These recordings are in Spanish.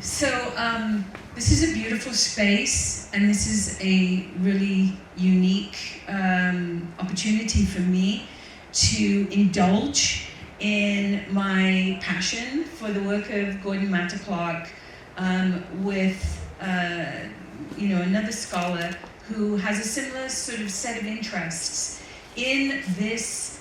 This is a beautiful space, and this is a really unique opportunity for me to indulge in my passion for the work of Gordon Matta Clark with another scholar who has a similar sort of set of interests in this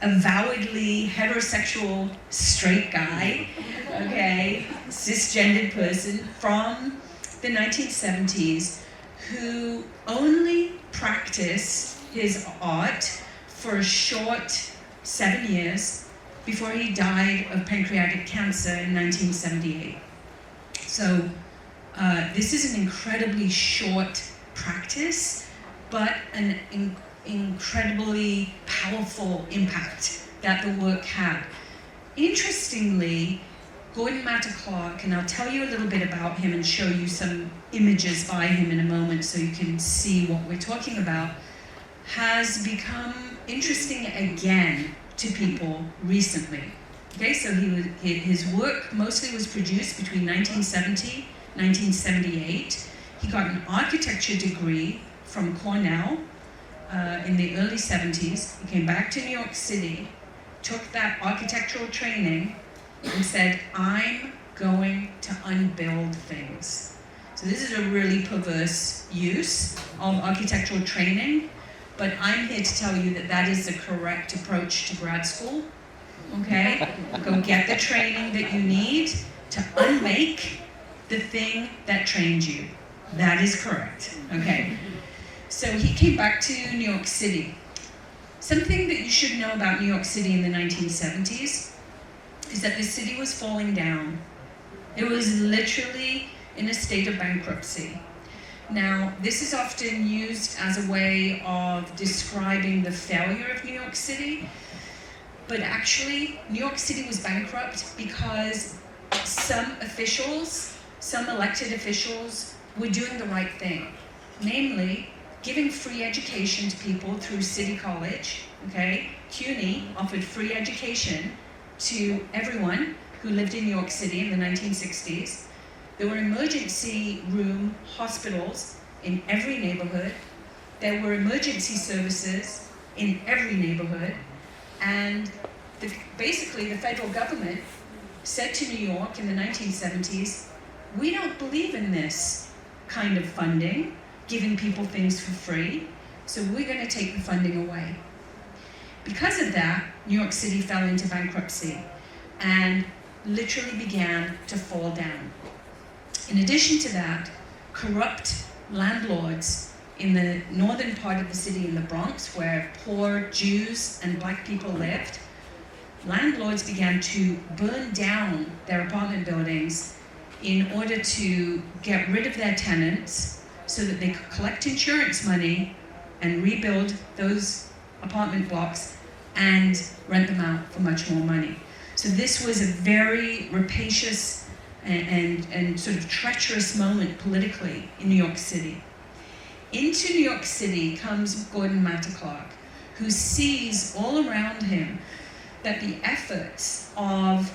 avowedly heterosexual straight guy, okay, cisgendered person from the 1970s who only practiced his art for a short 7 years before he died of pancreatic cancer in 1978. So this is an incredibly short practice, but an incredibly powerful impact that the work had. Interestingly, Gordon Matta Clark, and I'll tell you a little bit about him and show you some images by him in a moment so you can see what we're talking about, has become interesting again to people recently. Okay, so his work mostly was produced between 1970 and 1978. He got an architecture degree from Cornell in the early 70s. He came back to New York City, took that architectural training, and said, I'm going to unbuild things. So this is a really perverse use of architectural training, but I'm here to tell you that that is the correct approach to grad school. Okay? Go get the training that you need to unmake the thing that trained you. That is correct. Okay? So he came back to New York City. Something that you should know about New York City in the 1970s is that the city was falling down. It was literally in a state of bankruptcy. Now, this is often used as a way of describing the failure of New York City, but actually, New York City was bankrupt because some elected officials, were doing the right thing. Namely, giving free education to people through City College, okay? CUNY offered free education to everyone who lived in New York City in the 1960s. There were emergency room hospitals in every neighborhood. There were emergency services in every neighborhood. And basically the federal government said to New York in the 1970s, we don't believe in this kind of funding, giving people things for free, so we're going to take the funding away. Because of that, New York City fell into bankruptcy and literally began to fall down. In addition to that, corrupt landlords in the northern part of the city, in the Bronx, where poor Jews and black people lived, landlords began to burn down their apartment buildings in order to get rid of their tenants so that they could collect insurance money and rebuild those apartment blocks and rent them out for much more money. So this was a very rapacious and sort of treacherous moment politically in New York City. Into New York City comes Gordon Matta Clark, who sees all around him that the efforts of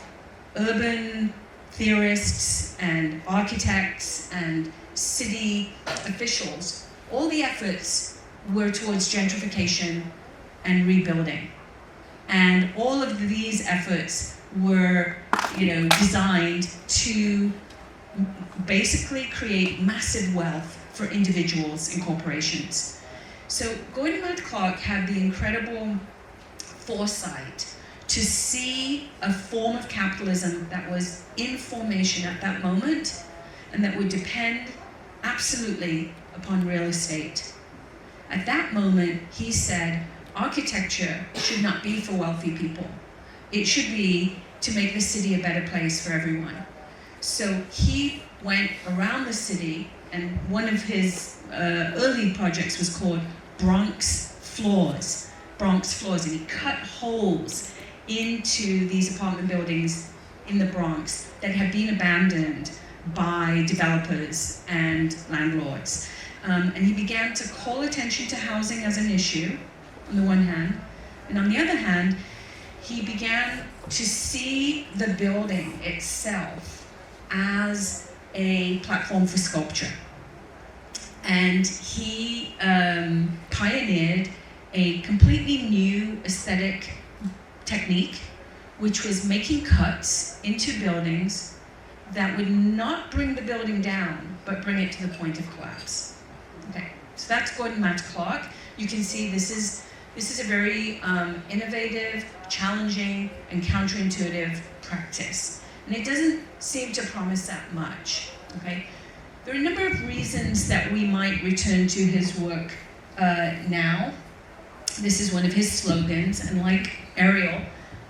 urban theorists and architects and city officials, all the efforts were towards gentrification and rebuilding. And all of these efforts were, designed to basically create massive wealth for individuals and corporations. So Gordon Matta Clark had the incredible foresight to see a form of capitalism that was in formation at that moment and that would depend absolutely upon real estate. At that moment, he said, architecture should not be for wealthy people. It should be to make the city a better place for everyone. So he went around the city, and one of his early projects was called Bronx Floors, and he cut holes into these apartment buildings in the Bronx that had been abandoned by developers and landlords. And he began to call attention to housing as an issue, on the one hand, and on the other hand, he began to see the building itself as a platform for sculpture. And he pioneered a completely new aesthetic technique, which was making cuts into buildings that would not bring the building down, but bring it to the point of collapse. Okay, so that's Gordon Matta Clark. You can see this is a very innovative, challenging, and counterintuitive practice. And it doesn't seem to promise that much, okay? There are a number of reasons that we might return to his work now. This is one of his slogans, and like Ariel,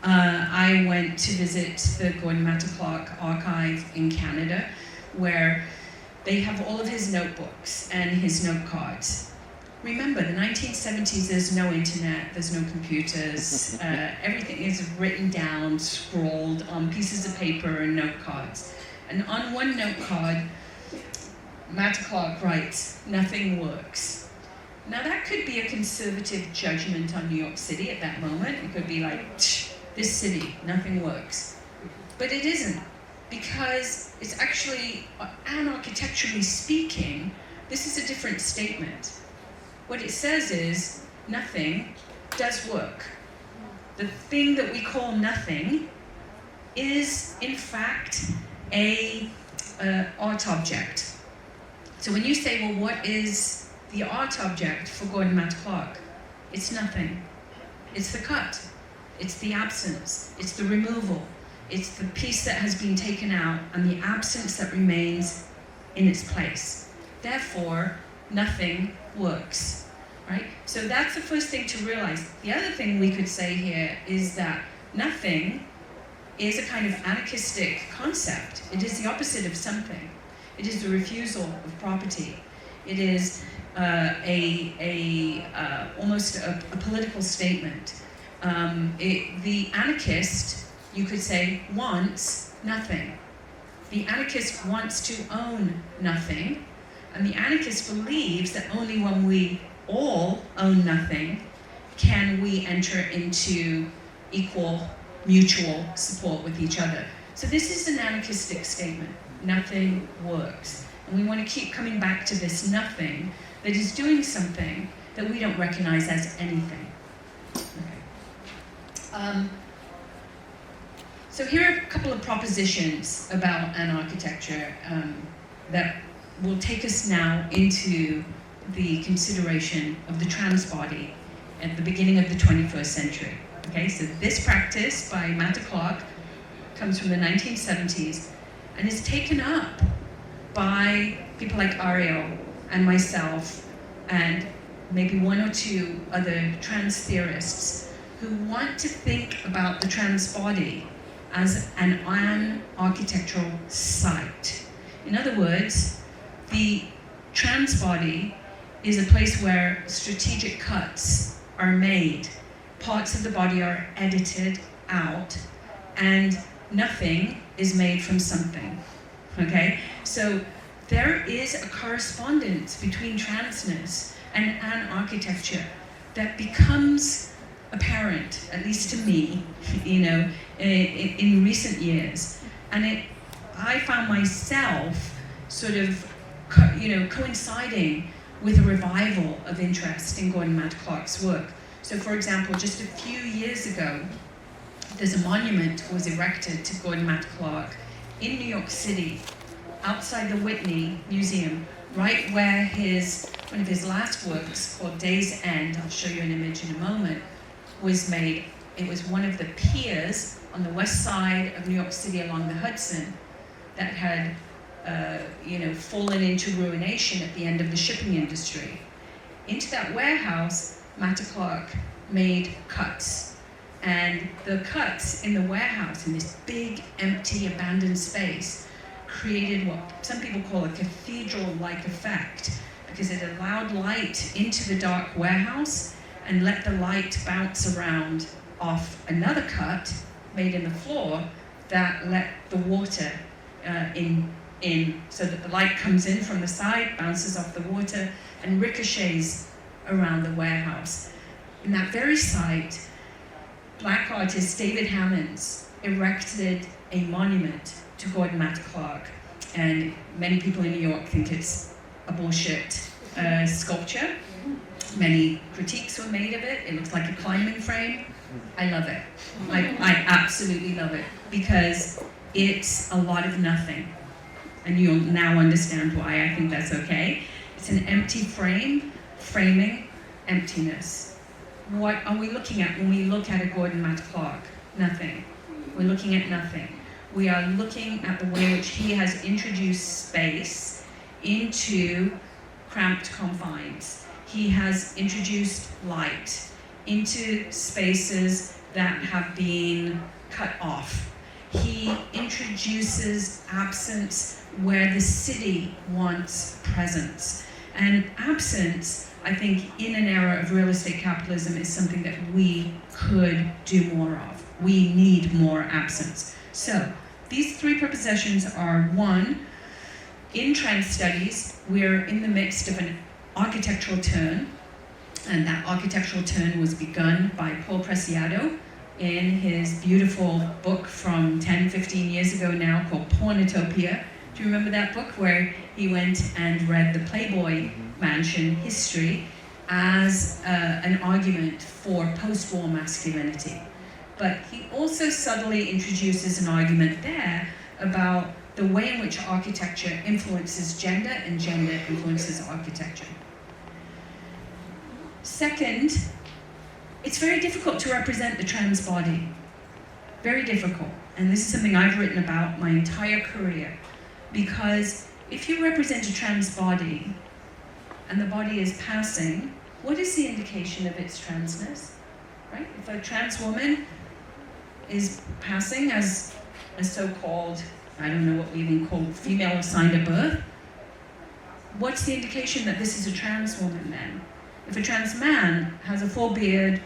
I went to visit the Gordon Matta Clark archive in Canada, where they have all of his notebooks and his note cards. Remember, the 1970s, there's no internet, there's no computers, everything is written down, scrawled on pieces of paper and note cards. And on one note card, Matta Clark writes, "Nothing works." Now that could be a conservative judgment on New York City at that moment. It could be like, this city, nothing works. But it isn't, because it's actually, and architecturally speaking, this is a different statement. What it says is, nothing does work. The thing that we call nothing is, in fact, a art object. So when you say, well, what is the art object for Gordon Matta Clark? It's nothing. It's the cut. It's the absence. It's the removal. It's the piece that has been taken out and the absence that remains in its place. Therefore, nothing works, right? So that's the first thing to realize. The other thing we could say here is that nothing is a kind of anarchistic concept. It is the opposite of something. It is the refusal of property. It is almost a political statement. The anarchist, you could say, wants nothing. The anarchist wants to own nothing, and the anarchist believes that only when we all own nothing can we enter into equal mutual support with each other. So this is an anarchistic statement. Nothing works. And we want to keep coming back to this nothing that is doing something that we don't recognize as anything. Okay. So here are a couple of propositions about an architecture that will take us now into the consideration of the trans body at the beginning of the 21st century. Okay, so this practice by Matta Clark comes from the 1970s and is taken up by people like Ariel and myself and maybe one or two other trans theorists who want to think about the trans body as an architectural site. In other words, the trans body is a place where strategic cuts are made. Parts of the body are edited out, and nothing is made from something, okay? So there is a correspondence between transness and an architecture that becomes apparent, at least to me, in recent years. And I found myself sort of, coinciding with a revival of interest in Gordon Matta Clark's work. So for example, just a few years ago, there's a monument was erected to Gordon Matta Clark in New York City, outside the Whitney Museum, right where one of his last works, called Day's End, I'll show you an image in a moment, was made. It was one of the piers on the west side of New York City along the Hudson that had fallen into ruination at the end of the shipping industry. Into that warehouse, Matta Clark made cuts. And the cuts in the warehouse, in this big, empty, abandoned space, created what some people call a cathedral-like effect, because it allowed light into the dark warehouse and let the light bounce around off another cut made in the floor that let the water in, so that the light comes in from the side, bounces off the water, and ricochets around the warehouse. In that very site, Black artist David Hammonds erected a monument to Gordon Matta Clark. And many people in New York think it's a bullshit sculpture. Many critiques were made of it. It looks like a climbing frame. I love it. I absolutely love it because it's a lot of nothing. And you'll now understand why I think that's okay. It's an empty frame, framing emptiness. What are we looking at when we look at a Gordon Matta Clark? Nothing. We're looking at nothing. We are looking at the way in which he has introduced space into cramped confines. He has introduced light into spaces that have been cut off. He introduces absence where the city wants presence. And absence, I think, in an era of real estate capitalism is something that we could do more of. We need more absence. So, these three prepositions are: one, in trans studies, we're in the midst of an architectural turn, and that architectural turn was begun by Paul Preciado in his beautiful book from 10, 15 years ago now called Pornotopia. Do you remember that book where he went and read the Playboy Mansion history as an argument for post-war masculinity? But he also subtly introduces an argument there about the way in which architecture influences gender and gender influences architecture. Second, it's very difficult to represent the trans body. Very difficult. And this is something I've written about my entire career. Because if you represent a trans body and the body is passing, what is the indication of its transness? Right? If a trans woman is passing as a so-called, I don't know what we even call female assigned at birth, what's the indication that this is a trans woman then? If a trans man has a full beard,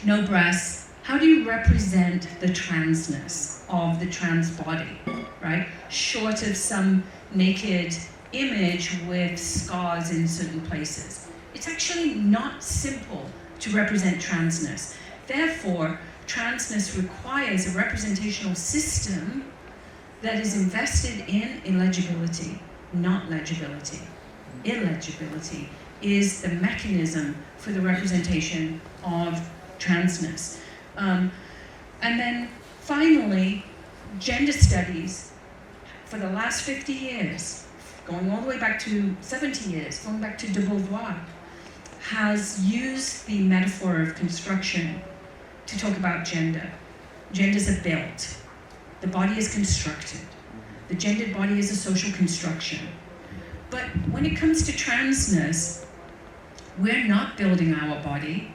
no breasts, how do you represent the transness of the trans body, right? Short of some naked image with scars in certain places. It's actually not simple to represent transness. Therefore, transness requires a representational system that is invested in illegibility, not legibility. Illegibility is the mechanism for the representation of transness. And then finally, gender studies, for the last 50 years, going all the way back to 70 years, going back to de Beauvoir, has used the metaphor of construction to talk about gender. Genders are built. The body is constructed. The gendered body is a social construction. But when it comes to transness, we're not building our body.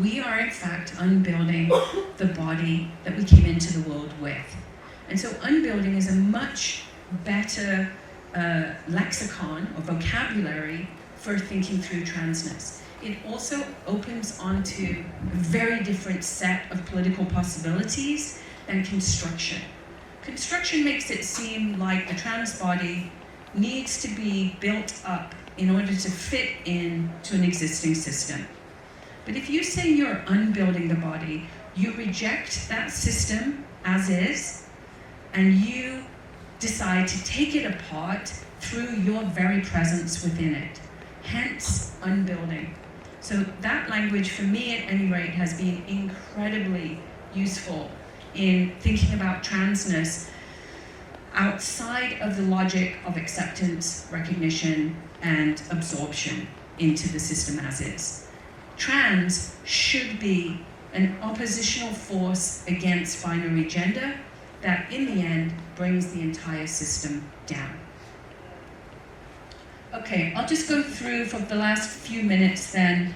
We are, in fact, unbuilding the body that we came into the world with. And so unbuilding is a much better lexicon or vocabulary for thinking through transness. It also opens onto a very different set of political possibilities than construction. Construction makes it seem like the trans body needs to be built up in order to fit into an existing system. But if you say you're unbuilding the body, you reject that system as is, and you decide to take it apart through your very presence within it. Hence, unbuilding. So that language, for me at any rate, has been incredibly useful in thinking about transness outside of the logic of acceptance, recognition, and absorption into the system as is. Trans should be an oppositional force against binary gender that in the end brings the entire system down. Okay, I'll just go through for the last few minutes then.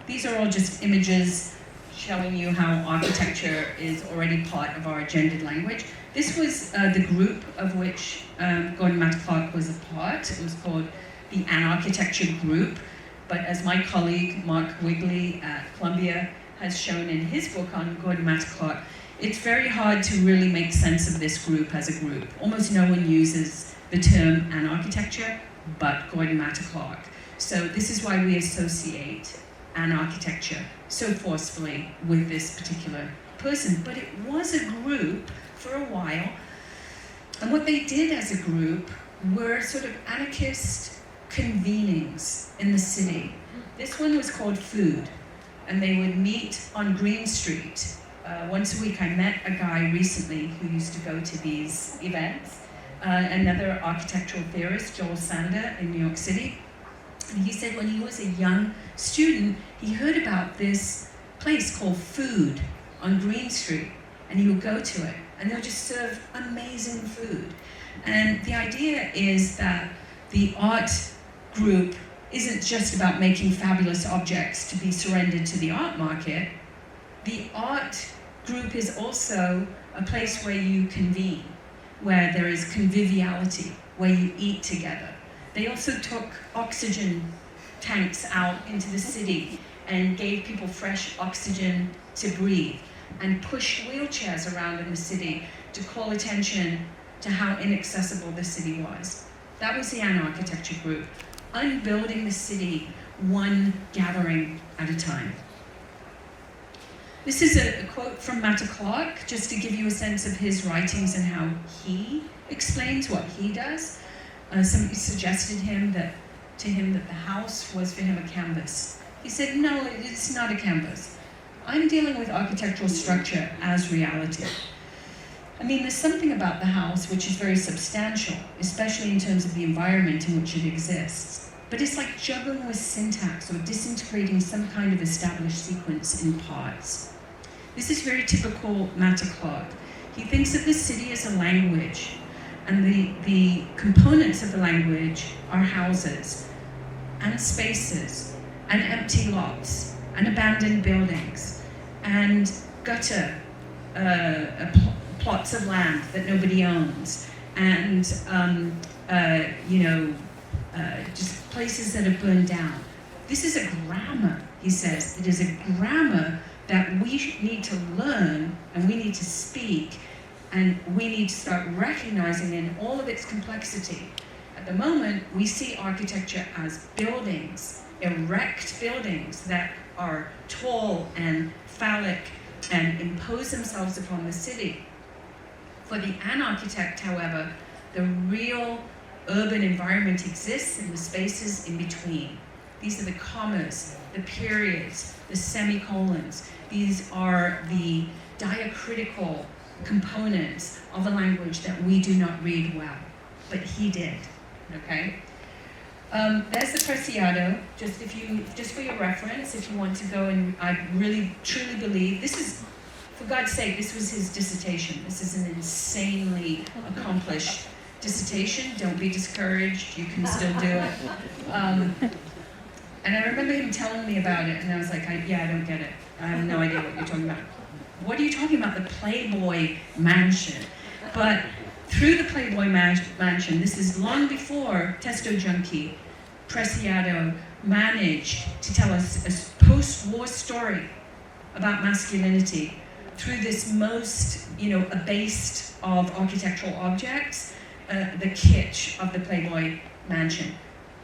These are all just images showing you how architecture is already part of our gendered language. This was the group of which Gordon Matta Clark was a part. It was called the An-Architecture Group. But as my colleague Mark Wigley at Columbia has shown in his book on Gordon Matta Clark, it's very hard to really make sense of this group as a group. Almost no one uses the term An-Architecture but Gordon Matta Clark. So this is why we associate An-Architecture so forcefully with this particular person. But it was a group for a while And what they did as a group were sort of anarchist convenings in the city. This one was called Food, and they would meet on Green Street. Once a week. I met a guy recently who used to go to these events, another architectural theorist, Joel Sander, in New York City. And he said when he was a young student, he heard about this place called Food on Green Street, and he would go to it, and they'll just serve amazing food. And the idea is that the art group isn't just about making fabulous objects to be surrendered to the art market. The art group is also a place where you convene, where there is conviviality, where you eat together. They also took oxygen tanks out into the city and gave people fresh oxygen to breathe, and pushed wheelchairs around in the city to call attention to how inaccessible the city was. That was the An-Architecture group, unbuilding the city one gathering at a time. This is a quote from Matta Clark, just to give you a sense of his writings and how he explains what he does. Somebody suggested to him that the house was for him a canvas. He said, no, it's not a canvas. I'm dealing with architectural structure as reality. I mean, there's something about the house which is very substantial, especially in terms of the environment in which it exists. But it's like juggling with syntax or disintegrating some kind of established sequence in parts. This is very typical Matta Clark. He thinks of the city as a language, and the components of the language are houses, and spaces, and empty lots, and abandoned buildings, and gutter plots of land that nobody owns, and just places that are burned down. This is a grammar, he says. It is a grammar that we need to learn, and we need to speak, and we need to start recognizing in all of its complexity. At the moment, we see architecture as buildings, erect buildings that are tall and phallic and impose themselves upon the city. For the An-Architect, however, the real urban environment exists in the spaces in between. These are the commas, the periods, the semicolons. These are the diacritical components of a language that we do not read well, but he did, okay? There's the Preciado, just for your reference, if you want to go, and I really, truly believe, this is, for God's sake, this was his dissertation. This is an insanely accomplished dissertation. Don't be discouraged, you can still do it. And I remember him telling me about it, and I was like, I don't get it. I have no idea what you're talking about. What are you talking about? The Playboy Mansion. But through the Playboy Mansion, this is long before Testo Junkie, Preciado managed to tell us a post-war story about masculinity through this most, abased of architectural objects, the kitsch of the Playboy Mansion.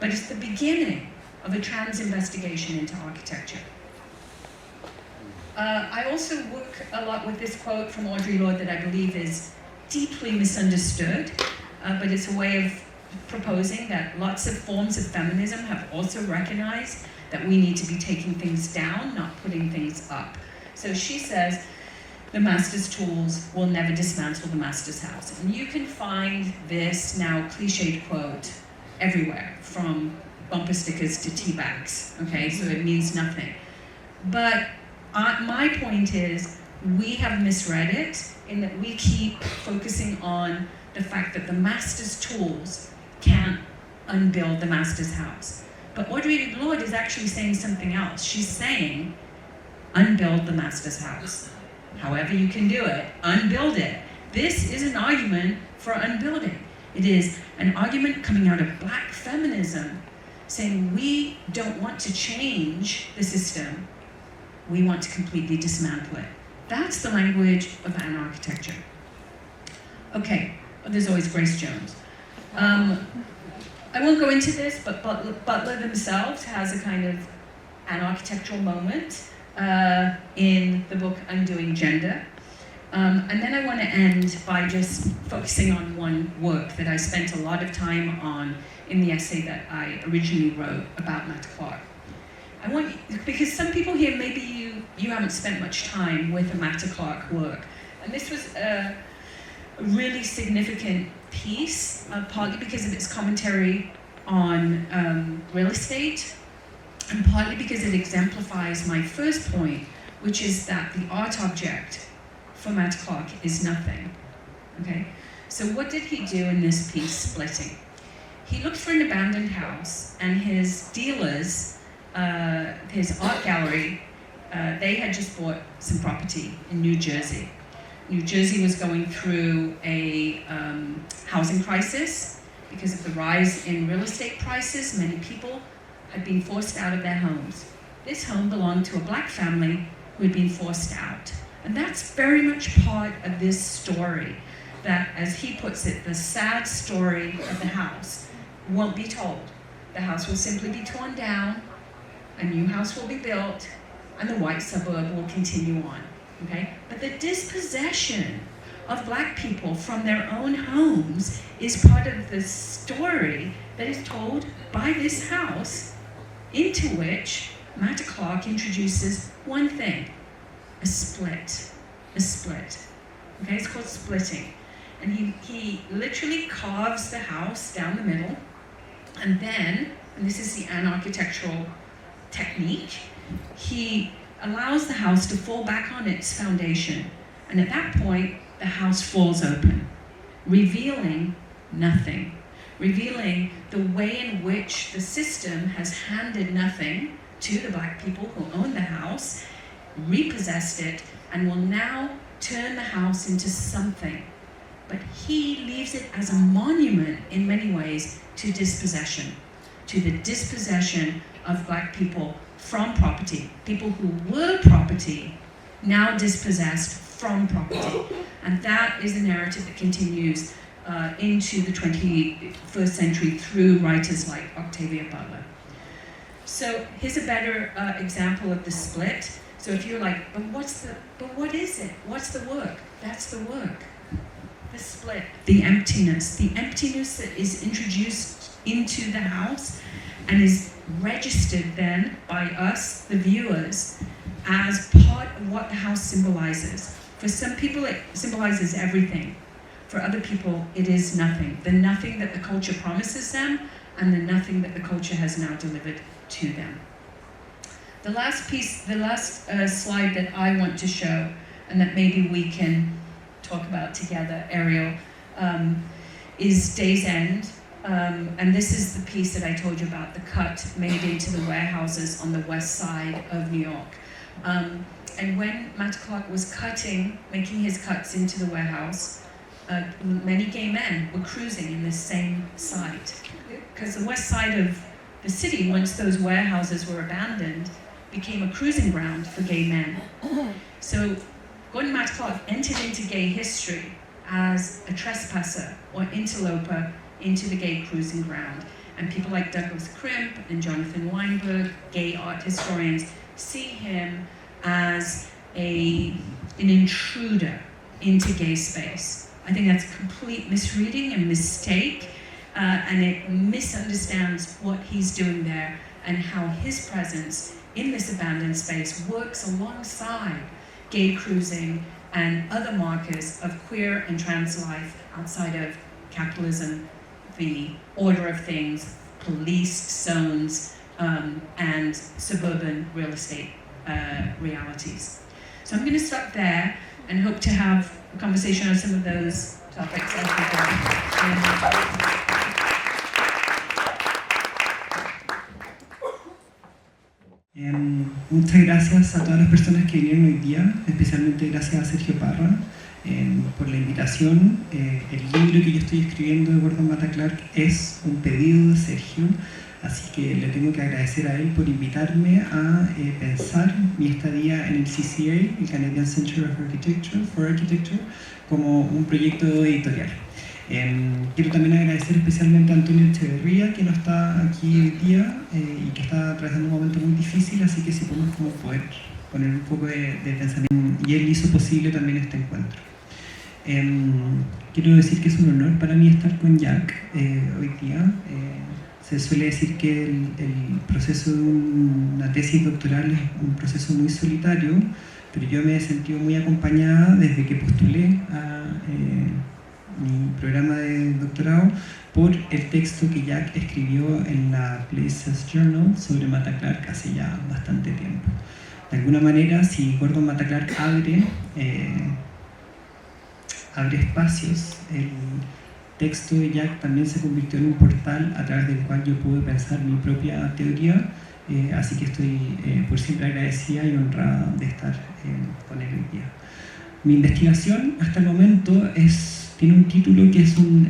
But it's the beginning of a trans investigation into architecture. I also work a lot with this quote from Audre Lorde that I believe is deeply misunderstood, but it's a way of proposing that lots of forms of feminism have also recognized that we need to be taking things down, not putting things up. So she says, the master's tools will never dismantle the master's house. And you can find this now cliched quote everywhere, from bumper stickers to tea bags, okay? So it means nothing. But my point is, we have misread it in that we keep focusing on the fact that the master's tools can't unbuild the master's house. But Audre Lorde is actually saying something else. She's saying, unbuild the master's house. However you can do it, unbuild it. This is an argument for unbuilding. It is an argument coming out of Black feminism, saying we don't want to change the system, we want to completely dismantle it. That's the language of An-Architecture. Okay, there's always Grace Jones. I won't go into this, but Butler themselves has a kind of an architectural moment in the book Undoing Gender. And then I want to end by just focusing on one work that I spent a lot of time on in the essay that I originally wrote about Matt Clark. Because some people here, maybe you haven't spent much time with the Matt Clark work. And this was a really significant piece, partly because of its commentary on real estate, and partly because it exemplifies my first point, which is that the art object for Matt Clark is nothing. Okay? So what did he do in this piece, Splitting? He looked for an abandoned house, and his dealers, his art gallery, they had just bought some property in New Jersey. New Jersey was going through a housing crisis because of the rise in real estate prices. Many people had been forced out of their homes. This home belonged to a black family who had been forced out. And that's very much part of this story, that, as he puts it, the sad story of the house won't be told. The house will simply be torn down, a new house will be built, and the white suburb will continue on, okay? But the dispossession of black people from their own homes is part of the story that is told by this house, into which Matt Clark introduces one thing: a split. Okay, it's called Splitting. And he literally carves the house down the middle, and then, and this is the architectural technique, he allows the house to fall back on its foundation. And at that point, the house falls open, revealing nothing, revealing the way in which the system has handed nothing to the black people who own the house, repossessed it, and will now turn the house into something. But he leaves it as a monument in many ways to dispossession, to the dispossession of black people from property, people who were property, now dispossessed from property. And that is a narrative that continues into the 21st century through writers like Octavia Butler. So here's a better example of the split. So if you're like, but what is it? What's the work? That's the work. The split, the emptiness that is introduced into the house and is registered then by us, the viewers, as part of what the house symbolizes. For some people, it symbolizes everything. For other people, it is nothing. The nothing that the culture promises them, and the nothing that the culture has now delivered to them. The last slide that I want to show, and that maybe we can talk about together, Ariel, is Day's End. And this is the piece that I told you about, the cut made into the warehouses on the west side of New York. And when Matt Clark was making his cuts into the warehouse, many gay men were cruising in this same site. Because the west side of the city, once those warehouses were abandoned, became a cruising ground for gay men. So Gordon Matt Clark entered into gay history as a trespasser or interloper into the gay cruising ground. And people like Douglas Crimp and Jonathan Weinberg, gay art historians, see him as an intruder into gay space. I think that's a complete misreading and mistake, and it misunderstands what he's doing there and how his presence in this abandoned space works alongside gay cruising and other markers of queer and trans life outside of capitalism, the order of things, policed zones, and suburban real estate realities. So I'm going to stop there and hope to have a conversation on some of those topics as we go. Muchas gracias a todas las personas que vinieron hoy día, especialmente gracias a Sergio Parra por la invitación. El libro que yo estoy escribiendo de Gordon Matt Clark es un pedido de Sergio, así que le tengo que agradecer a él por invitarme a pensar mi estadía en el CCA, el Canadian Center for Architecture, como un proyecto editorial. Quiero también agradecer especialmente a Antonio Echeverría, que no está aquí hoy día y que está atravesando un momento muy difícil, así que si podemos como poder poner un poco de pensamiento, y él hizo posible también este encuentro. Quiero decir que es un honor para mí estar con Jack hoy día. Se suele decir que el proceso de una tesis doctoral es un proceso muy solitario, pero yo me he sentido muy acompañada desde que postulé a mi programa de doctorado por el texto que Jack escribió en la Places Journal sobre Mata Clark hace ya bastante tiempo. De alguna manera, si Gordon Matta Clark abre espacios, el texto de Jack también se convirtió en un portal a través del cual yo pude pensar mi propia teoría, así que estoy por siempre agradecida y honrada de estar con él hoy día. Mi investigación hasta el momento tiene un título que es un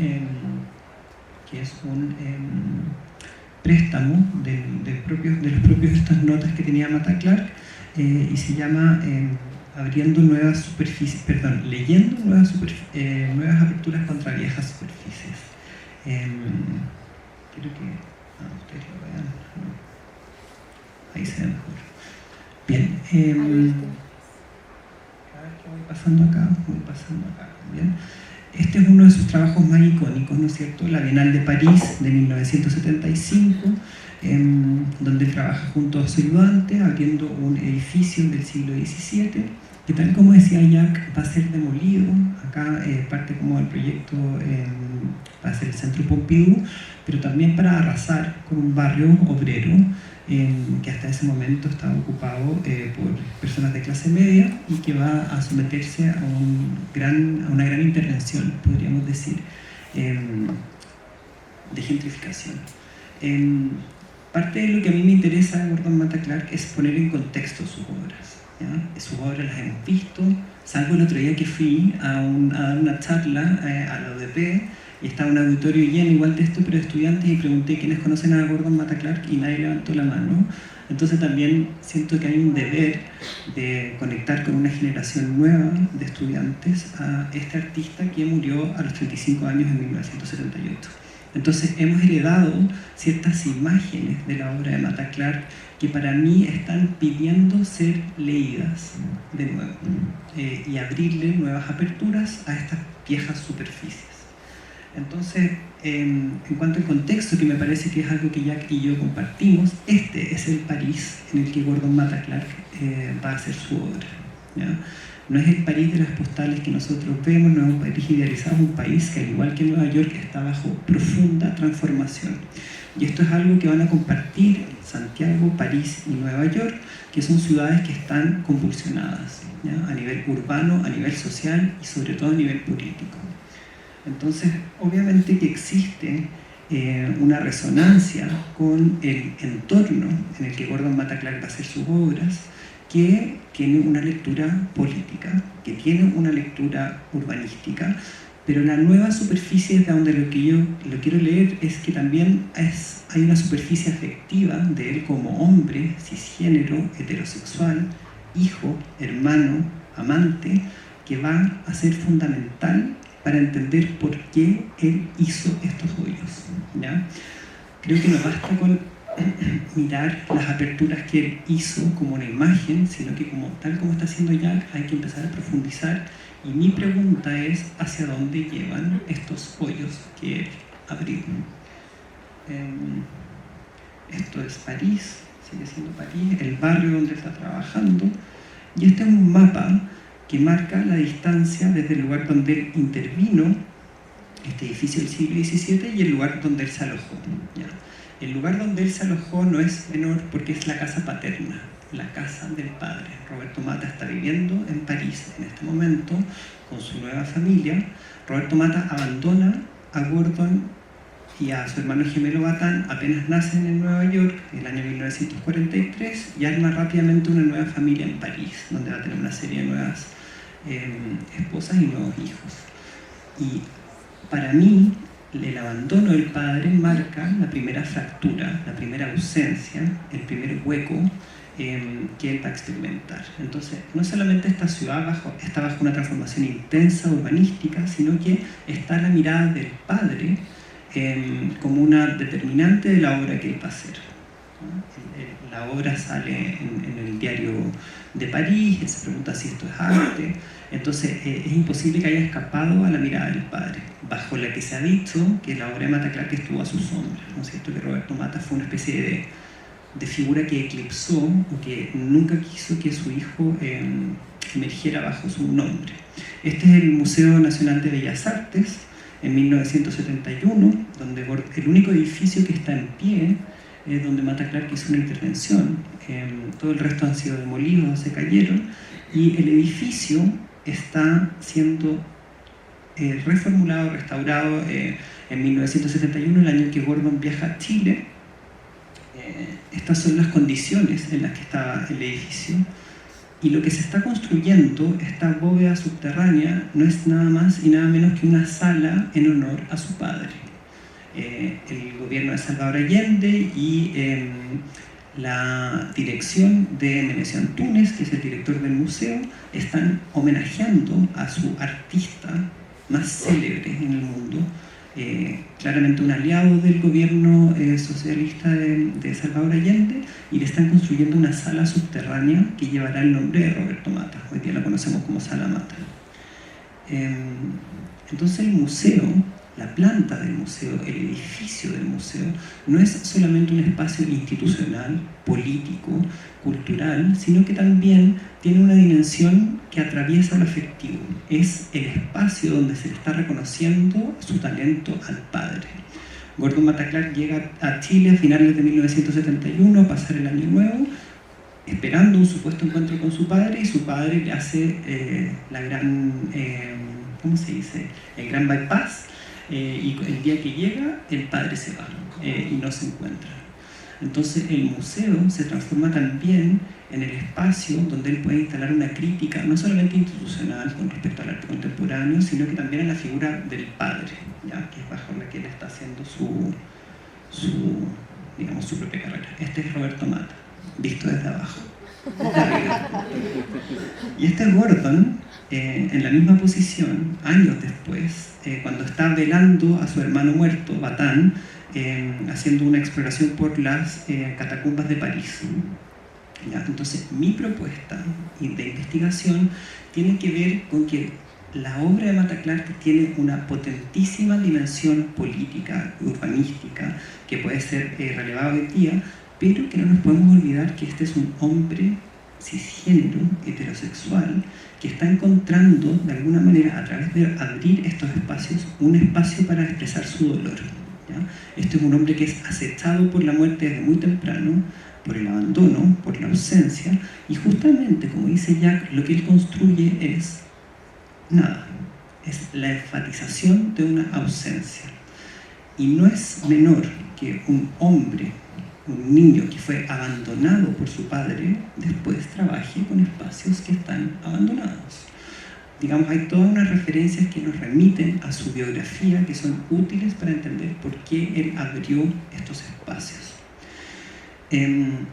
préstamo de las propias estas notas que tenía Matta Clark, y se llama leyendo nuevas aperturas contra viejas superficies. Quiero que ustedes lo vean. Ahí se ve mejor. Bien. Cada vez que voy pasando acá. Bien. Este es uno de sus trabajos más icónicos, ¿no es cierto? La Bienal de París de 1975, donde él trabaja junto a su ayudante abriendo un edificio del siglo XVII, que tal como decía Jack, va a ser demolido. Acá parte como del proyecto para hacer el Centro Pompidou, pero también para arrasar con un barrio obrero que hasta ese momento estaba ocupado por personas de clase media y que va a someterse a una gran intervención, podríamos decir, de gentrificación. Parte de lo que a mí me interesa de Gordon Matta Clark es poner en contexto sus obras. ¿Ya? Sus obras las hemos visto, salvo el otro día que fui a dar una charla a la UDP, y estaba un auditorio lleno igual de esto, pero de estudiantes, y pregunté quiénes conocen a Gordon Matta Clark y nadie levantó la mano. Entonces también siento que hay un deber de conectar con una generación nueva de estudiantes a este artista que murió a los 35 años en 1978. Entonces hemos heredado ciertas imágenes de la obra de Matta Clark que para mí están pidiendo ser leídas de nuevo y abrirle nuevas aperturas a estas viejas superficies. Entonces, en cuanto al contexto, que me parece que es algo que Jack y yo compartimos, este es el París en el que Gordon Matta Clark va a hacer su obra, ¿ya? No es el París de las postales que nosotros vemos, no es un París idealizado, es un país que al igual que Nueva York está bajo profunda transformación. Y esto es algo que van a compartir Santiago, París y Nueva York, que son ciudades que están convulsionadas, ¿ya? A nivel urbano, a nivel social y sobre todo a nivel político. Entonces, obviamente que existe una resonancia con el entorno en el que Gordon Matta Clark va a hacer sus obras, que tiene una lectura política, que tiene una lectura urbanística, pero la nueva superficie de donde lo que yo lo quiero leer es que también hay una superficie afectiva de él como hombre, cisgénero, heterosexual, hijo, hermano, amante, que va a ser fundamental para entender por qué él hizo estos hoyos, ¿ya? Creo que no basta con mirar las aperturas que él hizo como una imagen, sino que tal como está haciendo Jack, hay que empezar a profundizar. Y mi pregunta es, ¿hacia dónde llevan estos hoyos que él abrió? Esto es París, sigue siendo París, el barrio donde está trabajando, y este es un mapa que marca la distancia desde el lugar donde él intervino, este edificio del siglo XVII, y el lugar donde él se alojó, ¿ya? El lugar donde él se alojó no es menor porque es la casa paterna, la casa del padre. Roberto Matta está viviendo en París en este momento con su nueva familia. Roberto Matta abandona a Gordon y a su hermano gemelo Batán apenas nacen en Nueva York en el año 1943 y arma rápidamente una nueva familia en París, donde va a tener una serie de nuevas esposas y nuevos hijos. Y para mí, el abandono del padre marca la primera fractura, la primera ausencia, el primer hueco que él va a experimentar. Entonces, no solamente esta ciudad está bajo una transformación intensa urbanística, sino que está la mirada del padre como una determinante de la obra que él va a hacer, ¿no? La obra sale en el diario de París, él se pregunta si esto es arte, entonces es imposible que haya escapado a la mirada del padre, bajo la que se ha dicho que la obra de Mata Clark estuvo a su sombra, ¿no es cierto? Que Roberto Mata fue una especie de figura que eclipsó o que nunca quiso que su hijo emergiera bajo su nombre. Este es el Museo Nacional de Bellas Artes, en 1971, donde el único edificio que está en pie es donde Mata Clark hizo una intervención. Todo el resto han sido demolidos, se cayeron, y el edificio está siendo reformulado, restaurado en 1971, el año en que Gordon viaja a Chile. Estas son las condiciones en las que estaba el edificio. Y lo que se está construyendo, esta bóveda subterránea, no es nada más y nada menos que una sala en honor a su padre. El gobierno de Salvador Allende y la dirección de Nemesio Antunes, que es el director del museo, están homenajeando a su artista más célebre en el mundo, claramente un aliado del gobierno socialista de Salvador Allende, y le están construyendo una sala subterránea que llevará el nombre de Roberto Mata. Hoy día la conocemos como Sala Mata. Entonces el museo, la planta del museo, el edificio del museo, no es solamente un espacio institucional, político, cultural, sino que también tiene una dimensión que atraviesa lo afectivo. Es el espacio donde se le está reconociendo su talento al padre. Gordon Mata Clark llega a Chile a finales de 1971 a pasar el año nuevo, esperando un supuesto encuentro con su padre, y su padre le hace la gran, ¿cómo se dice? El gran bypass, y el día que llega, el padre se va y no se encuentra. Entonces el museo se transforma también en el espacio donde él puede instalar una crítica, no solamente institucional con respecto al arte contemporáneo, sino que también en la figura del padre, ¿ya? Que es bajo la que él está haciendo su propia carrera. Este es Roberto Mata, visto desde abajo. Y este es Gordon, en la misma posición, años después, cuando está velando a su hermano muerto, Batán, haciendo una exploración por las catacumbas de París. ¿Ya? Entonces, mi propuesta de investigación tiene que ver con que la obra de Mata Clark tiene una potentísima dimensión política, urbanística, que puede ser relevada hoy día, pero que no nos podemos olvidar que este es un hombre cisgénero, heterosexual, que está encontrando de alguna manera, a través de abrir estos espacios, un espacio para expresar su dolor. ¿Ya? Este es un hombre que es acechado por la muerte desde muy temprano, por el abandono, por la ausencia, y justamente, como dice Jack, lo que él construye es nada, es la enfatización de una ausencia. Y no es menor que un hombre, un niño que fue abandonado por su padre, después trabaje con espacios que están abandonados. Digamos, hay todas unas referencias que nos remiten a su biografía, que son útiles para entender por qué él abrió estos espacios.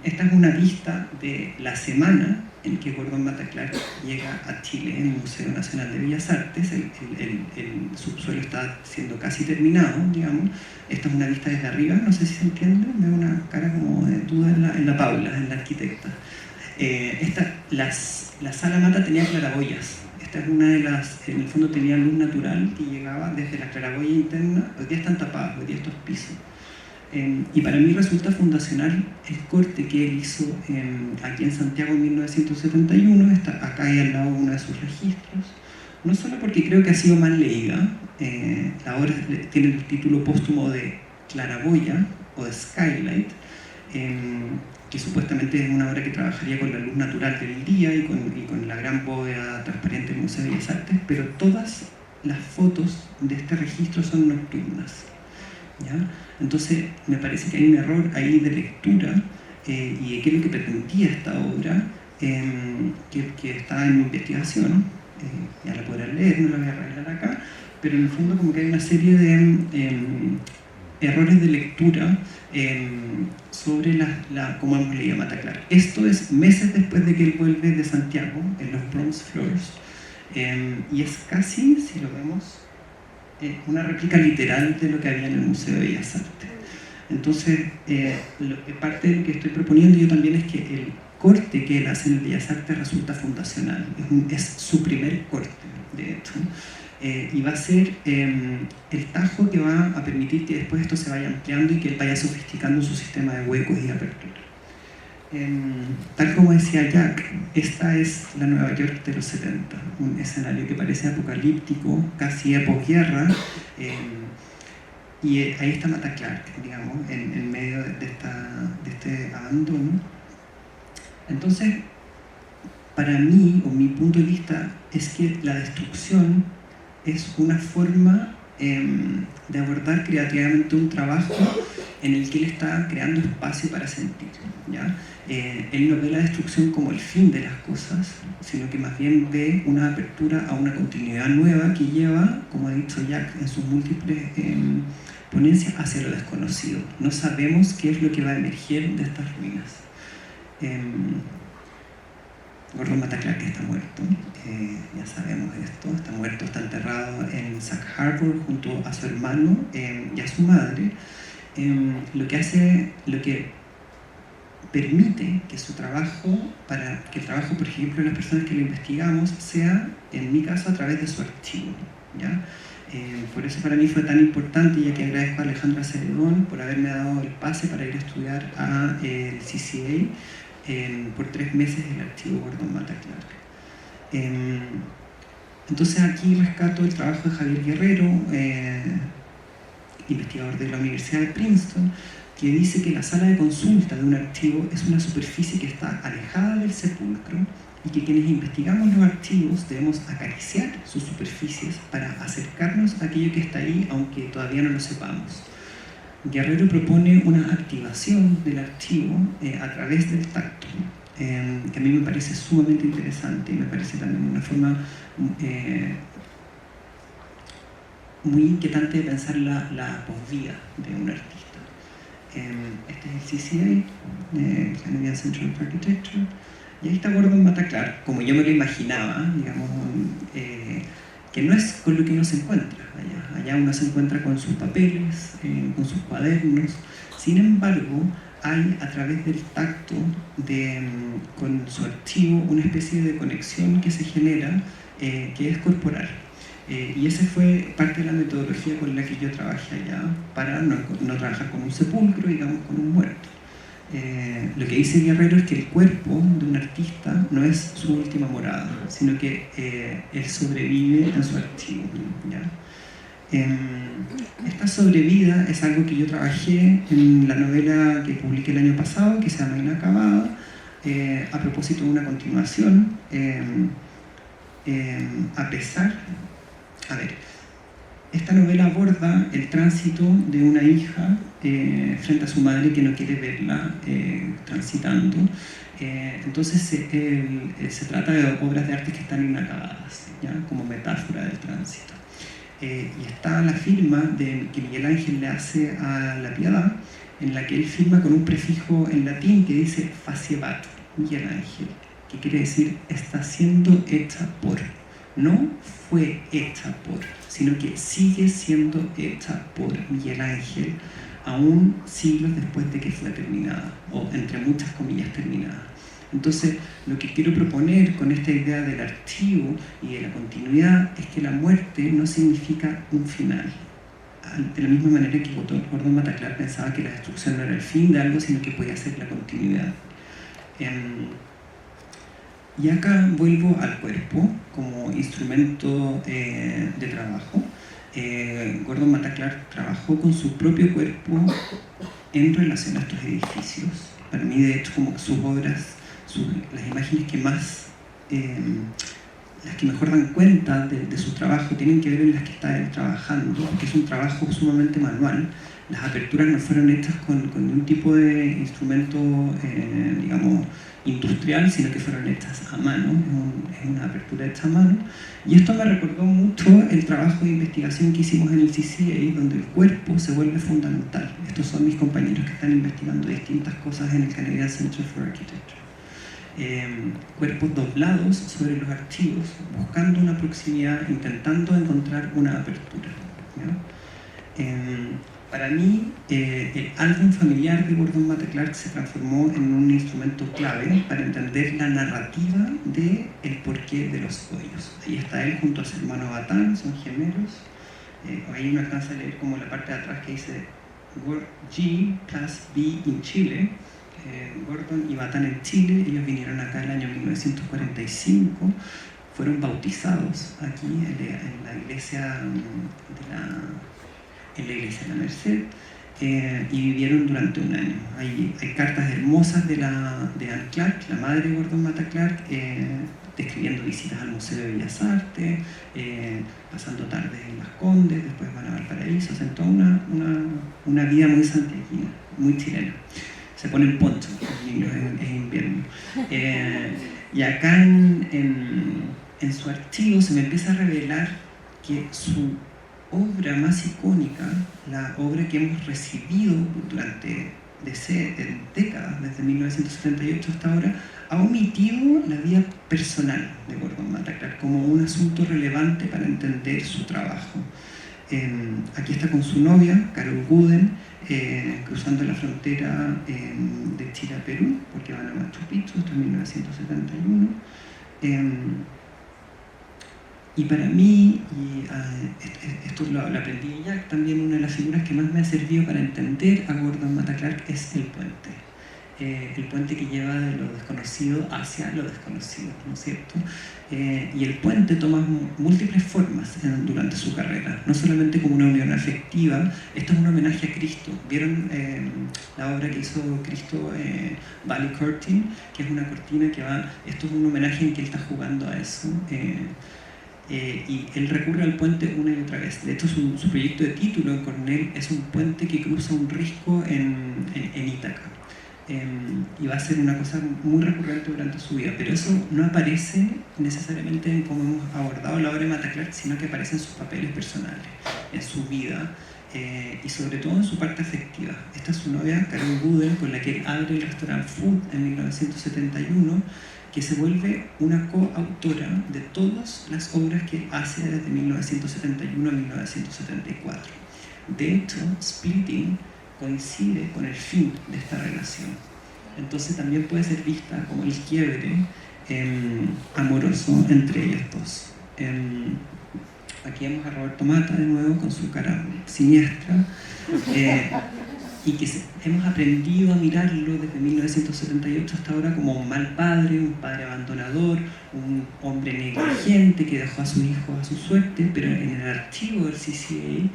Esta es una vista de la semana en que Gordon Mata Clark llega a Chile, en el Museo Nacional de Bellas Artes. El subsuelo está siendo casi terminado, digamos. Esta es una vista desde arriba, no sé si se entiende, veo una cara como de duda en la Paula, en la arquitecta. La Sala Mata tenía claraboyas. Esta es una de las, en el fondo tenía luz natural que llegaba desde la claraboya interna. Hoy día están tapadas, hoy día estos pisos. Y para mí resulta fundacional el corte que él hizo aquí en Santiago en 1971, está acá ahí al lado uno de sus registros, no solo porque creo que ha sido mal leída, la obra tiene el título póstumo de Claraboya o de Skylight, que supuestamente es una obra que trabajaría con la luz natural del día y con la gran bóveda transparente del Museo de Bellas Artes, pero todas las fotos de este registro son nocturnas. ¿Ya? Entonces me parece que hay un error ahí de lectura y de qué es lo que pretendía esta obra, que está en mi investigación. Ya la podrán leer, no la voy a arreglar acá, pero en el fondo como que hay una serie de errores de lectura sobre cómo hemos leído Mata Clark. Esto es meses después de que él vuelve de Santiago, en los Bronx Floors, y es casi, si lo vemos, una réplica literal de lo que había en el Museo de Bellas Artes. Entonces, parte de lo que estoy proponiendo yo también es que el corte que él hace en el Bellas Artes resulta fundacional, es su primer corte, de hecho, y va a ser el tajo que va a permitir que después esto se vaya ampliando y que él vaya sofisticando su sistema de huecos y aperturas. Tal como decía Jack, esta es la Nueva York de los 70, un escenario que parece apocalíptico, casi de posguerra, y ahí está Mata Clark, digamos, en medio de este abandono. Entonces, para mí, o mi punto de vista, es que la destrucción es una forma de abordar creativamente un trabajo en el que él está creando espacio para sentir, ¿ya? Él no ve la destrucción como el fin de las cosas, sino que más bien ve una apertura a una continuidad nueva que lleva, como ha dicho Jack en sus múltiples ponencias, hacia lo desconocido. No sabemos qué es lo que va a emerger de estas ruinas. Gordon Mata Clark está muerto, ya sabemos esto, está muerto, está enterrado en Sag Harbor junto a su hermano y a su madre, lo que permite que su trabajo, que el trabajo, por ejemplo, de las personas que lo investigamos, sea, en mi caso, a través de su archivo, ¿ya? Por eso para mí fue tan importante, ya que agradezco a Alejandra Celedón por haberme dado el pase para ir a estudiar al CCA, por 3 meses el archivo Gordon Mata Clark. Entonces aquí rescato el trabajo de Javier Guerrero, investigador de la Universidad de Princeton, que dice que la sala de consulta de un archivo es una superficie que está alejada del sepulcro y que quienes investigamos los archivos debemos acariciar sus superficies para acercarnos a aquello que está ahí, aunque todavía no lo sepamos. Guerrero propone una activación del archivo a través del tacto, que a mí me parece sumamente interesante y me parece también una forma muy inquietante de pensar la posvida de un artista. Este es el CCA, Canadian Center for Architecture, y ahí está Gordon Mata Clark, como yo me lo imaginaba, digamos, que no es con lo que uno se encuentra allá. Allá uno se encuentra con sus papeles, con sus cuadernos. Sin embargo, hay a través del tacto, con su archivo, una especie de conexión que se genera, que es corporal. Y esa fue parte de la metodología con la que yo trabajé allá, para no trabajar con un sepulcro, digamos, con un muerto. Lo que dice Guerrero es que el cuerpo de un artista no es su última morada, sino que él sobrevive en su archivo, ¿ya? Esta sobrevida es algo que yo trabajé en la novela que publiqué el año pasado, que se llama Inacabada, a propósito de una continuación, esta novela aborda el tránsito de una hija frente a su madre que no quiere verla transitando. Entonces se trata de obras de arte que están inacabadas, ¿ya? Como metáfora del tránsito. Y está la firma que Miguel Ángel le hace a La Piedad, en la que él firma con un prefijo en latín que dice faciebat, Miguel Ángel, que quiere decir está siendo hecha por. No fue hecha por, sino que sigue siendo hecha por Miguel Ángel, aún siglos después de que fue terminada, o entre muchas comillas terminada. Entonces, lo que quiero proponer con esta idea del archivo y de la continuidad es que la muerte no significa un final. De la misma manera que Gordon Mata Clark pensaba que la destrucción no era el fin de algo, sino que podía ser la continuidad. Y acá vuelvo al cuerpo como instrumento de trabajo. Gordon Mata Clark trabajó con su propio cuerpo en relación a estos edificios. Para mí, de hecho, como sus obras, las imágenes que más, las que mejor dan cuenta de su trabajo tienen que ver en las que está él trabajando, porque es un trabajo sumamente manual. Las aperturas no fueron hechas con un tipo de instrumento, digamos, industrial, sino que fueron hechas a mano, es una apertura hecha a mano. Y esto me recordó mucho el trabajo de investigación que hicimos en el CCA, donde el cuerpo se vuelve fundamental. Estos son mis compañeros que están investigando distintas cosas en el Canadian Center for Architecture. Cuerpos doblados sobre los archivos, buscando una proximidad, intentando encontrar una apertura, ¿ya? Para mí, el álbum familiar de Gordon Matta Clark se transformó en un instrumento clave para entender la narrativa del porqué de los hoyos. Ahí está él junto a su hermano Batán, son gemelos. Ahí uno alcanza a leer como la parte de atrás que dice G plus B in Chile. Gordon y Batán en Chile, ellos vinieron acá el año 1945, fueron bautizados aquí en la iglesia de la Merced, y vivieron durante un año. Hay cartas hermosas de Anne Clark, la madre de Gordon Matta Clark, describiendo visitas al Museo de Bellas Artes, pasando tardes en Las Condes, después van a Valparaíso, hacen toda una vida muy santiaguina, muy chilena. Se ponen poncho los niños en invierno. Y acá en su archivo se me empieza a revelar que su obra más icónica, la obra que hemos recibido durante décadas, desde 1978 hasta ahora, ha omitido la vida personal de Gordon Matta Clark como un asunto relevante para entender su trabajo. Aquí está con su novia, Carol Gooden, cruzando la frontera de Chile a Perú, porque van a Machu Picchu, esto en 1971. Y para mí, esto lo aprendí ya, también una de las figuras que más me ha servido para entender a Gordon Matta Clark es el puente. El puente que lleva de lo desconocido hacia lo desconocido, ¿no es cierto? Y el puente toma múltiples formas durante su carrera, no solamente como una unión afectiva. Esto es un homenaje a Cristo. ¿Vieron la obra que hizo Cristo, Valley Curtain? Que es una cortina que va... Esto es un homenaje en que él está jugando a eso. Y él recurre al puente una y otra vez. De hecho, su proyecto de título en Cornell es un puente que cruza un risco en Ítaca. Y va a ser una cosa muy recurrente durante su vida, pero eso no aparece necesariamente en cómo hemos abordado la obra de Matta Clark, sino que aparece en sus papeles personales, en su vida, y sobre todo en su parte afectiva. Esta es su novia, Carol Gooden, con la que él abre el restaurante Food en 1971, que se vuelve una coautora de todas las obras que hace desde 1971 a 1974. De hecho, Splitting coincide con el fin de esta relación. Entonces también puede ser vista como el quiebre amoroso entre ellos dos. Aquí vemos a Roberto Matta de nuevo con su cara siniestra, y que hemos aprendido a mirarlo desde 1978 hasta ahora como un mal padre, un padre abandonador, un hombre negligente que dejó a su hijo a su suerte, pero en el archivo del CCA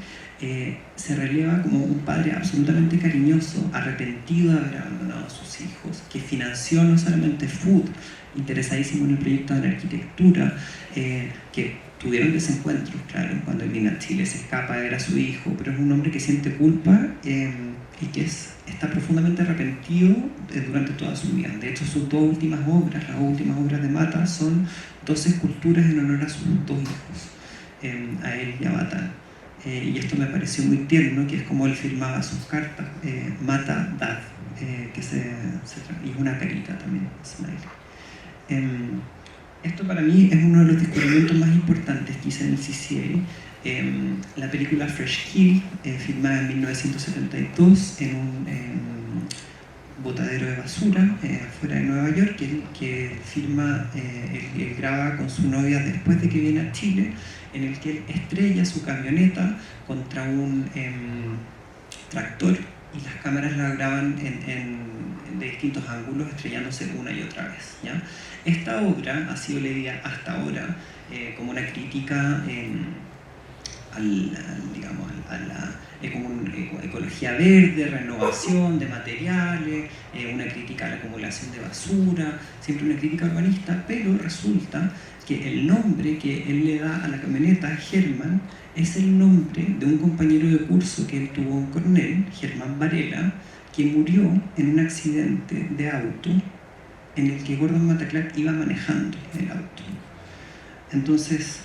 se releva como un padre absolutamente cariñoso, arrepentido de haber abandonado a sus hijos, que financió no solamente Food, interesadísimo en el proyecto de la arquitectura, que tuvieron desencuentros, claro, cuando él vino a Chile, se escapa de ver a su hijo, pero es un hombre que siente culpa y que está profundamente arrepentido durante toda su vida. De hecho, sus dos últimas obras, las últimas obras de Matta, son 12 esculturas en honor a sus dos hijos, a él y a Batán. Y esto me pareció muy tierno, que es como él firmaba sus cartas, Matta Dad, y es una carita también, smile. Esto para mí es uno de los descubrimientos más importantes que hice en el CCA. La película Fresh Kill, filmada en 1972 en un botadero de basura fuera de Nueva York, que él graba con su novia después de que viene a Chile, en el que él estrella su camioneta contra un tractor, y las cámaras la graban de distintos ángulos, estrellándose una y otra vez, ¿ya? Esta obra ha sido leída hasta ahora como una crítica a la ecología verde, renovación de materiales, una crítica a la acumulación de basura, siempre una crítica urbanista, pero resulta que el nombre que él le da a la camioneta, Germán, es el nombre de un compañero de curso que él tuvo en Cornell, Germán Varela, que murió en un accidente de auto en el que Gordon Matta Clark iba manejando el auto. Entonces,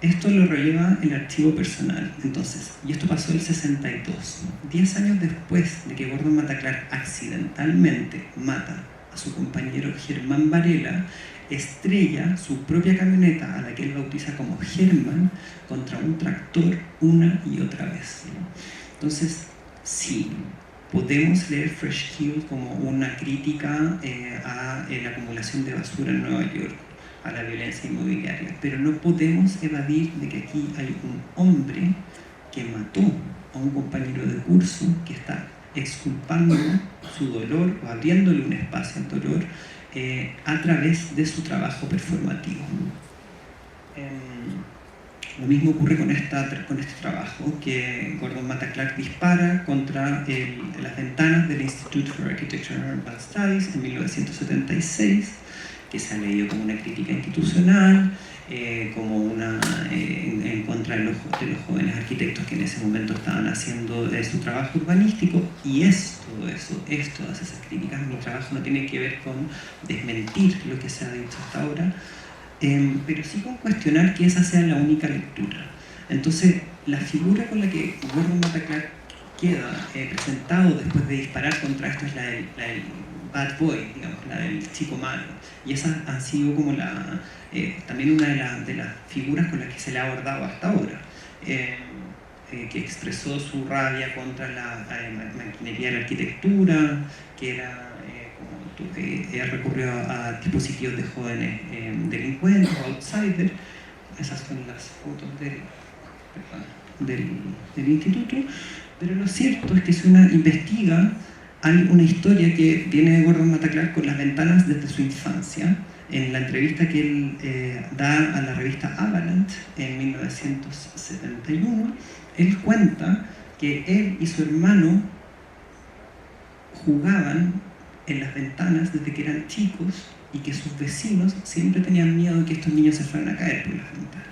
esto lo releva el archivo personal. Entonces, y esto pasó el 62. 10 años después de que Gordon Matta Clark accidentalmente mata a su compañero Germán Varela, estrella su propia camioneta, a la que él bautiza como Germán, contra un tractor una y otra vez. Entonces, sí, podemos leer Fresh Kill como una crítica a la acumulación de basura en Nueva York, a la violencia inmobiliaria, pero no podemos evadir de que aquí hay un hombre que mató a un compañero de curso que está exculpando su dolor o abriéndole un espacio al dolor a través de su trabajo performativo. Lo mismo ocurre con este trabajo, que Gordon Matta Clark dispara contra las ventanas del Institute for Architecture and Urban Studies en 1976, que se ha leído como una crítica institucional, como en contra de los jóvenes arquitectos que en ese momento estaban haciendo su trabajo urbanístico, y es todo eso, es todas esas críticas. Mi trabajo no tiene que ver con desmentir lo que se ha dicho hasta ahora, pero sí con cuestionar que esa sea la única lectura. Entonces, la figura con la que Gordon Matta Clark queda presentado después de disparar contra esto es la del bad boy, digamos, la del chico malo. Y esas han sido como también una de las figuras con las que se le ha abordado hasta ahora, que expresó su rabia contra la maquinería de la arquitectura, que era recurrió a dispositivos de jóvenes delincuentes o outsiders. Esas son las fotos del instituto. Pero lo cierto es que si uno investiga, hay una historia que viene de Gordon Matta Clark con las ventanas desde su infancia. En la entrevista que él da a la revista Avalanche en 1971, él cuenta que él y su hermano jugaban en las ventanas desde que eran chicos y que sus vecinos siempre tenían miedo de que estos niños se fueran a caer por las ventanas.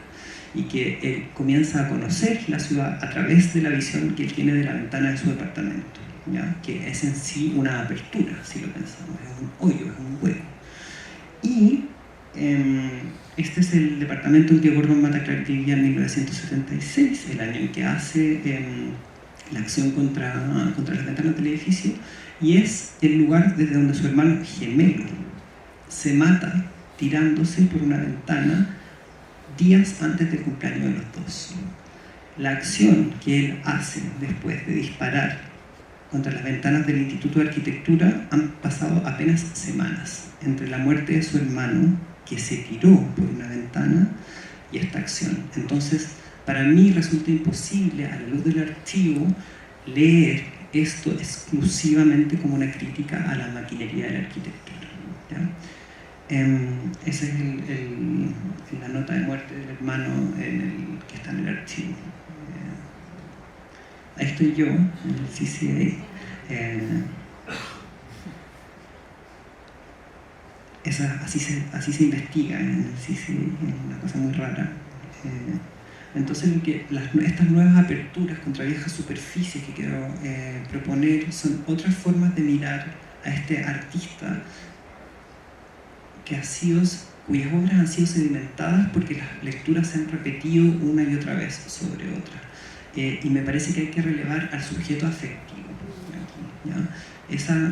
Y que él comienza a conocer la ciudad a través de la visión que él tiene de la ventana de su departamento, ¿ya? Que es en sí una apertura, si lo pensamos, es un hoyo, es un hueco. Y este es el departamento en que Gordon Matta Clark vivía en 1976, el año en que hace la acción contra las ventanas del edificio, y es el lugar desde donde su hermano gemelo se mata tirándose por una ventana días antes del cumpleaños de los dos. La acción que él hace después de disparar contra las ventanas del Instituto de Arquitectura han pasado apenas semanas entre la muerte de su hermano, que se tiró por una ventana, y esta acción. Entonces, para mí resulta imposible, a la luz del archivo, leer esto exclusivamente como una crítica a la maquinería de la arquitectura, ¿ya? Esa es la nota de muerte del hermano que está en el archivo. Ahí estoy yo, en el CCA. Así se investiga en el CCA, es una cosa muy rara. Entonces, estas nuevas aperturas contra viejas superficies que quiero proponer son otras formas de mirar a este artista cuyas obras han sido sedimentadas porque las lecturas se han repetido una y otra vez sobre otra. Y me parece que hay que relevar al sujeto afectivo.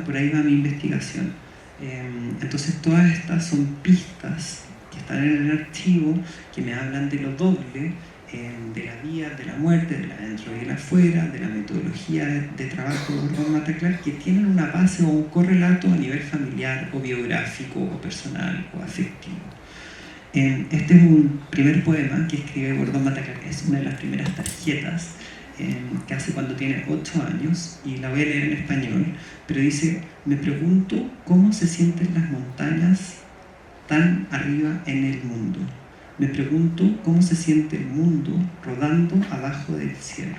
Por ahí va mi investigación. Entonces, todas estas son pistas que están en el archivo, que me hablan de lo doble, de la vida, de la muerte, del adentro y del afuera, de la metodología de trabajo de Gordon Matta Clark, que tienen una base o un correlato a nivel familiar o biográfico o personal o afectivo. Este es un primer poema que escribe Gordon Matta Clark, es una de las primeras tarjetas que hace cuando tiene 8 años, y la voy a leer en español, pero dice: me pregunto cómo se sienten las montañas tan arriba en el mundo. Me pregunto cómo se siente el mundo rodando abajo del cielo.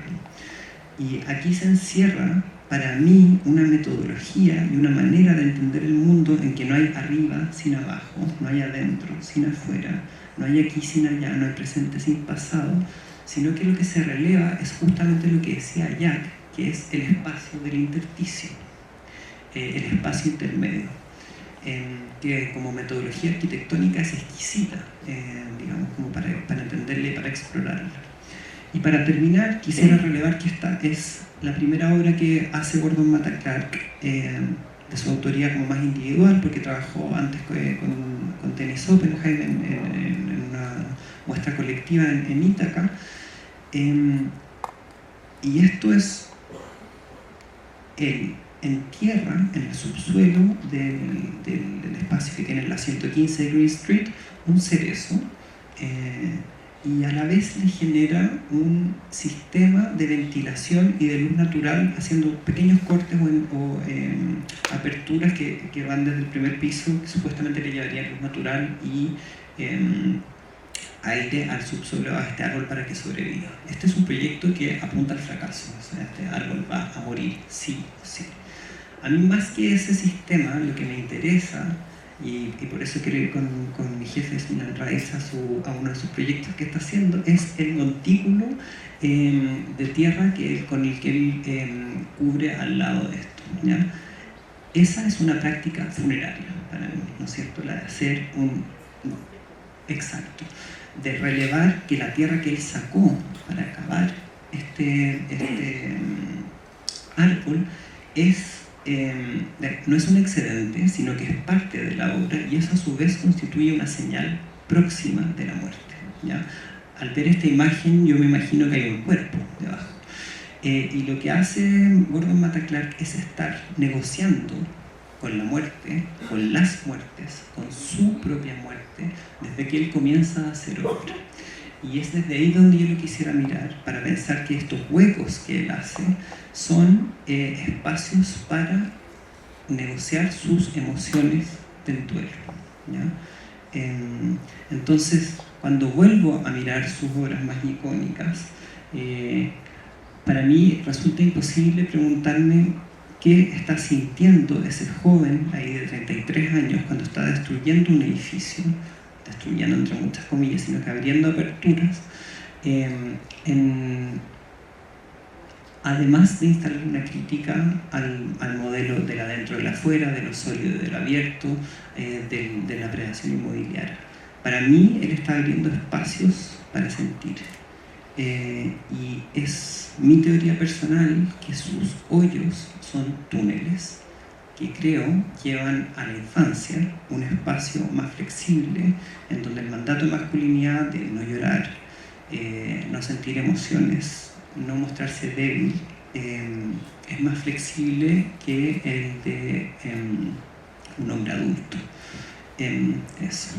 Y aquí se encierra, para mí, una metodología y una manera de entender el mundo en que no hay arriba sin abajo, no hay adentro sin afuera, no hay aquí sin allá, no hay presente sin pasado, sino que lo que se releva es justamente lo que decía Jack, que es el espacio del intersticio, el espacio intermedio. Que como metodología arquitectónica es exquisita, digamos, como para entenderla y para explorarla. Y para terminar, quisiera relevar que esta es la primera obra que hace Gordon Matta Clark de su autoría como más individual, porque trabajó antes con Dennis Oppenheim en una muestra colectiva en Ítaca. Y esto es él entierra en el subsuelo del espacio que tiene la 115 de Green Street un cerezo, y a la vez le genera un sistema de ventilación y de luz natural, haciendo pequeños cortes o aperturas que van desde el primer piso, que supuestamente le llevarían luz natural y aire al subsuelo a este árbol para que sobreviva. Este es un proyecto que apunta al fracaso, o sea, este árbol va a morir, sí o sí. A mí, más que ese sistema, lo que me interesa, y por eso quiero ir con mi jefe Sinan Raiz a uno de sus proyectos que está haciendo, es el montículo de tierra con el que él cubre al lado de esto, ¿ya? Esa es una práctica funeraria para mí, ¿no es cierto? La de hacer exacto, de relevar que la tierra que él sacó para acabar este árbol no es un excedente, sino que es parte de la obra, y eso a su vez constituye una señal próxima de la muerte, ¿ya? Al ver esta imagen yo me imagino que hay un cuerpo debajo, y lo que hace Gordon Matta Clark es estar negociando con la muerte, con las muertes, con su propia muerte, desde que él comienza a hacer obra. Y es desde ahí donde yo lo quisiera mirar, para pensar que estos huecos que él hace son espacios para negociar sus emociones del duelo, ¿ya? Entonces, cuando vuelvo a mirar sus obras más icónicas, para mí resulta imposible preguntarme qué está sintiendo ese joven ahí de 33 años cuando está destruyendo un edificio, destruyendo entre muchas comillas, sino que abriendo aperturas, además de instalar una crítica al modelo del adentro y del afuera, de lo sólido y del abierto, de la predación inmobiliaria. Para mí, él está abriendo espacios para sentir. Y es mi teoría personal que sus hoyos son túneles que creo llevan a la infancia un espacio más flexible, en donde el mandato de masculinidad, de no llorar, no sentir emociones, no mostrarse débil, es más flexible que el de un hombre adulto. Eso.